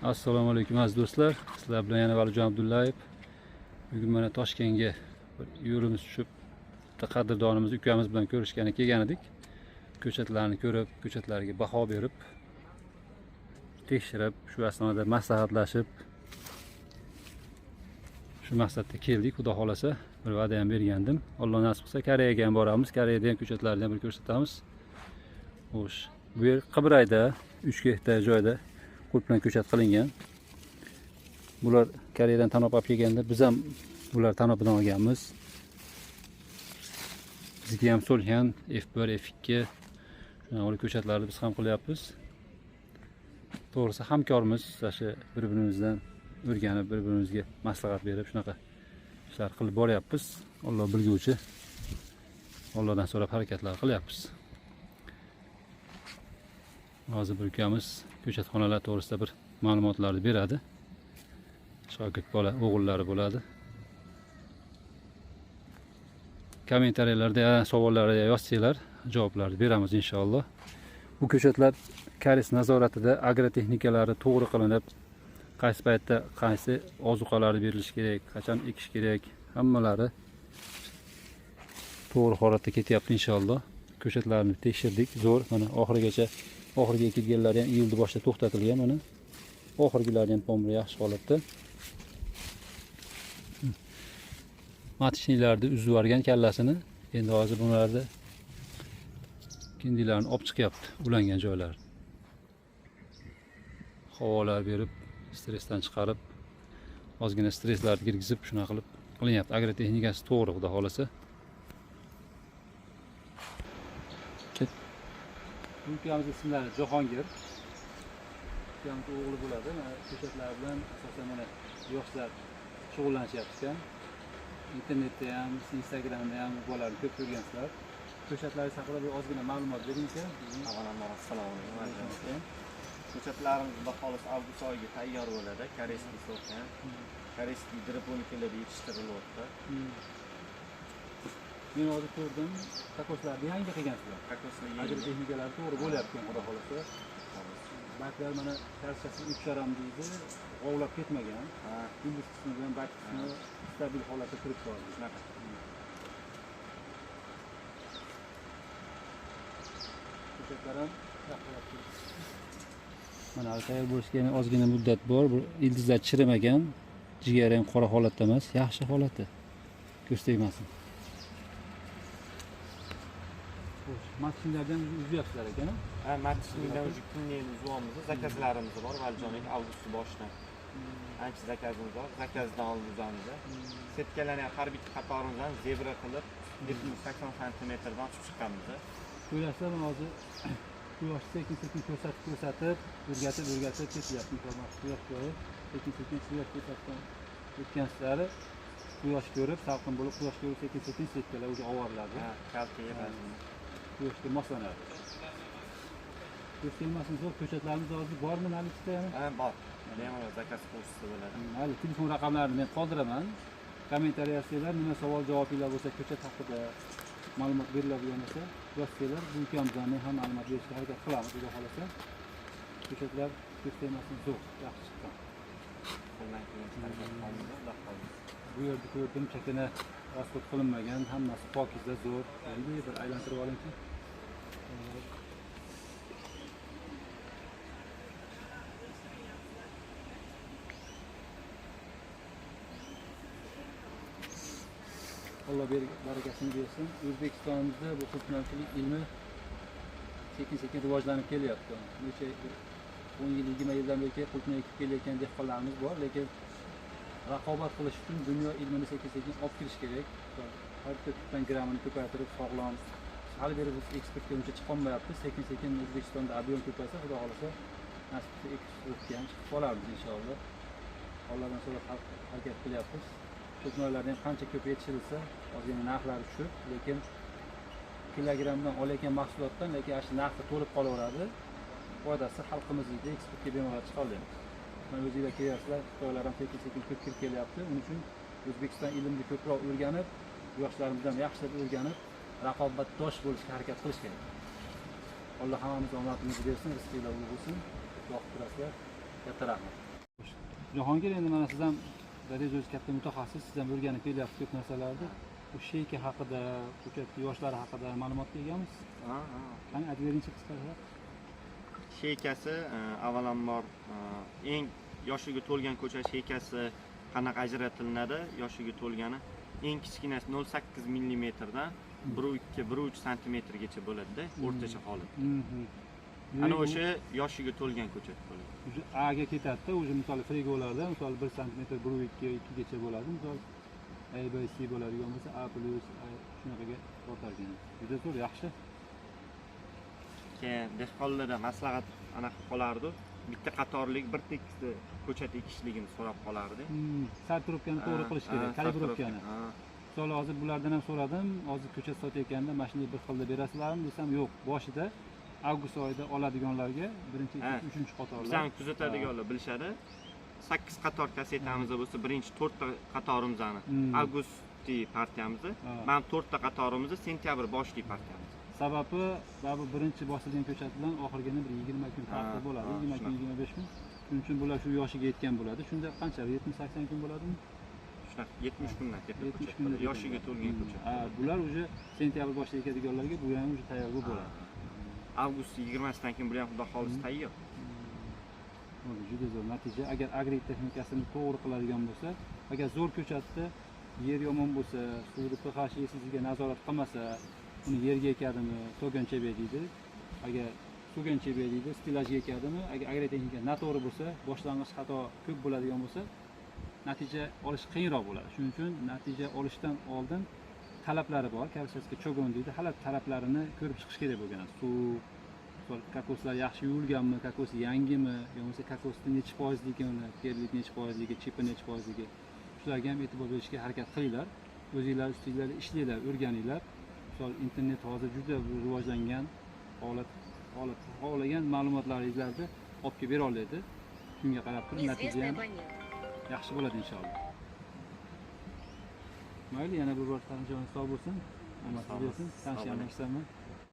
Assalomu alaykum aziz do'stlar. Sizlar bilan yana Valijon Abdullayev. Bugun mana Toshkentga yo'limiz tushib, qadrdonimiz ukamiz bilan ko'rishgani kelgan edik. Ko'chatlarni ko'rib, ko'chatlarga baho berib, tekshirib, shu asnoda maslahatlashib, shu maqsadda keldik. Xudo xolasa, bir va'da ham bergandim. Alloh nasib qilsa Koreyaga ham boramiz. Koreyada ham ko'chatlarni bir ko'rsatamiz. Xo'sh, bu yer Qibrayda 3 gektar joyda qulp bilan ko'chat qilingan. Bular Koreyadan tanib olib kelganda biz ham bular tanobidan olganmiz. Bizga ham so'lgan F1, F2 shunaqa ko'chatlarni biz ham qilyapmiz. To'g'risi hamkormiz, shu bir-birimizdan o'rganib, bir-birimizga maslahat berib shunaqa ishlar qilib boryapmiz. Alloh bilguvchi. Allohdan so'rab harakatlar qilyapmiz. Hozir bir ukamiz ko'chatxonalar to'g'risida bir ma'lumotlarni beradi. Shogird bola, o'g'illari bo'ladi. Kommentariyalarda savollarga yozsanglar, javoblarni beramiz inshaalloh. Bu ko'chatlar koreys nazoratida agrotexnikalari to'g'ri qilinib, qaysi paytda qaysi ozuqalar berilishi kerak, qachon ekish kerak, hammalari to'g'ri holatda ketyapti inshaalloh. Ko'chatlarni tekshirdik, zo'r. Mana oxirigacha oxirgi ekilganlari ham iyulda boshida to'xtatilgan. Mana oxirgilari ham pomri yaxshi holatda. Matishnilarni uzib yuborgan kallasini. Endi hozir bularni kindilarni olib chiqyapti, ulangan joylar. Havolar berib, stressdan chiqarib, ozgina stresslarni kirgizib, shuna qilib qilinyapti. Agrotexnikasi to'g'ri, xudo xolasa. Bu ukamiz ismlari Jahongir. Ukamiz o'g'li bo'ladi. Mana ko'chatlar bilan asosan mana yoshlar shug'ullanishyapti. Internetda ham, Instagramda ham bolalarni ko'p ko'rgansizlar. Ko'chatlaringiz haqida bir ozgina ma'lumot bering-chi. Avvalambor assalomu alaykum. Ko'chatlarimiz bahosi avgust oyiga tayyor bo'ladi. Koreyskiy sortdan. Koreyskiy hidroponikalarda yetishtirilmoqda. Men hozir ko'rdim, kokoslarni yangi qilgansizlar. Kokoslar agrotexnikalari to'g'ri bo'lyapti, xudo xolasa. Baklar mana tarchasi ucharam deydi, g'ovlab ketmagan. Ildiz qismi bilan bak qismi stabil holatda turib qoldi. Shunaqa. Ko'chatlar ham yaxshi. Mana tayyor bo'lishga ozgina muddat bor. Bu ildizlar chirimagan, jigari ham qora holatda emas, yaxshi holatda. Ko'z tegmasin. Matishnilardan uzyapsizlar ekan? Ha, matishnilardan o'zi kunlayimiz uzamiz, zakazlarimiz bor, Valijonik avgust boshidan. Ancha zakazimiz bor, zakazdan olib uzamiz. Setkalarni har bitta qatorimizdan zebra qilib, 80 santimetrdan tushib chiqamiz. Ko'rasizlar, mana hozir quyosh sekin-sekin ko'rsatib, o'rgatib ketyapti. Quyosh ko'rib, sekin-sekin quyosh ko'rsatdan o'tgansizlari quyosh ko'rib, salqin bo'lib, quyosh ko'rib sekin-sekin setkalar o'zi ovoriladi. Ha, kaltayib. Quyoshga moslanadi. Ko'z tegmasin, zo'r ko'chatlarimiz hozir bormi nalichda? Ha, bor. Bemalol zakaz qo'shsa bo'ladi. Mayli, telefon raqamlarini men qoldiraman. Kommentariy yozsanglar, nima savol javobinglar bo'lsa, ko'chat haqida ma'lumot beriladigan bo'lsa, yozsanglar, bu ukamizdan men ham ma'lumot berishga harakat qilamiz, xudo xolasa. Ko'chatlar ko'z tegmasin, zo'r, yaxshi chiqqan. Qo'ldan kelgan harakat qilamiz. Bu yerda ko'rdim, chakana rasxod qilinmagan, hammasi pokiza, zo'r. Endi bir aylantirib olingchi. Alloh barakasini bersin. O'zbekistonimizda bu qulpnalchilik ilmi sekin-sekin rivojlanib kelyapti. Necha 10 yil, 20 yildan beri qulpni ekib kelayotgan dehqonlarimiz bor, lekin raqobat qilish uchun dunyo ilmini sekin-sekin olib kirish kerak. Har bittadan grammini ko'paytirib, sog'lom, hali beri biz eksportga uncha chiqolmayapti. Sekin-sekin O'zbekistonda ob'yom ko'paysa, xudo xolasa, nasib qilsa eksportga ham chiqib qolarmiz inshaalloh. Allohdan so'rab harakat qilyapmiz. Ko'knoylarni ham qancha ko'p yetishtirilsa, ozgina narxlari tushib, lekin kilogramdan olayotgan mahsulotdan lekin shu narxi to'lib qolaveradi. Foydasi xalqimizga eksportga bemalol chiqa olamiz. Mana o'zingizlar kelyapsizlar, Xitoylar ham sekin-sekin ko'p kirib kelyapti. Uning uchun O'zbekiston ilmni ko'proq o'rganib, yoshlarimizdan yaxshilab o'rganib, raqobatdosh bo'lishga harakat qilish kerak. Alloh hammamizga omadimizni bersin, rizqinglar ulug' bo'lsin. Vaqt turasizlar. Katta rahmat. Jahongir, endi mana siz ham daryoda o'zi katta mutaxassis, siz ham o'rganib kelyapsiz ko'p narsalarni. Bu sheyka haqida, ko'chat yoshlari haqida ma'lumotga egamiz. Qani aytib beringchi qisqacha. Sheykasi avvalambor eng yoshiga to'lgan ko'cha sheykasi qanaqa ajratilinadi? Yoshiga to'lgani eng kichkinasi 0.8 mm dan 1.2-1.3 cm-gacha bo'ladi-da, o'rtacha holat. Ana o'sha yoshiga to'lgan ko'chat bo'ladi. O'sha A ga ketadi-da, o'sha misol frigolarda misol 1 cm, 1.2, 2 gacha bo'ladi. Misol A, B, C bo'ladigan bo'lsa A+, shunaqaga tortarkan. Juda zo'r, yaxshi. Keyin dehqonlarga maslahat anaqa qolardi. Bitta qatorlik bir tekisda ko'chat ekishligini so'rab qolardi. Sartrubkani to'g'ri qilish kerak, kalibrovkani. Misol hozir bulardan ham so'radim, hozir ko'chat sotayotganda mashinaga bir xilda berasizlarmi desam, yo'q. Boshida avgust oyida oladiganlarga birinchi, uchinchi qatorlar. Bizani kuzatadiganlar bilishadi. 8 qator kasetamizda bo'lsa, birinchi 4 ta qatorimizni avgustdi partiyamizni, mana 4 ta qatorimizni sentyabr boshli partiyamiz. Sababi baribir birinchi bosilgan ko'chat bilan oxirgini bir 20 kun farqi bo'ladi, 20 kun, 25 kun. Shuning uchun bular shu yoshiga yetgan bo'ladi. Shunda qancha 70-80 kun bo'ladimi? Shunaqa 70 kundan ketadi. Yoshiga to'lgan ko'chat. Bular уже sentyabr boshida ekadiganlarga bu ham уже tayyor bo'ladi. Avgust 20sidan keyin bu ham xudo xolis tayyor. Juda zo'r natija. Agar agrotexnikasini to'g'ri qiladigan bo'lsa, agar zo'r ko'chatda yer yomon bo'lsa, suvni pH sizga nazorat qilmasa, uni yerga ekadimi, so'gancha deydi. Agar so'gancha deydi, stilajga ekadimi, agar agrotexnika noto'g'ri bo'lsa, boshlang'ich xato ko'p bo'ladigan bo'lsa, natija olish qiyinroq bo'ladi. Shuning uchun natija olishdan oldin talablari bor. Kavsasga cho'gon deydi. Hali talablarini ko'rib chiqish kerak bo'lgan. Suv, kokoslar yaxshi yuvilganmi, kokos yangimi, yo'qsa kokosning necha foizligini, terlik necha foizligi, chipi necha foizligi, shularga ham e'tibor berishga harakat qilinglar. O'zingizlar ustingizda ishlanglar, o'rganinglar. Misol internet hozir juda rivojlangan, xohlagan ma'lumotlaringizni olib kelib bera oladi. Shunga qarab turib natija ham yaxshi bo'ladi inshaalloh. Mayli, yana bir bor tanishganimiz sog' bo'lsin. Omad bersin. Tanishganimizdan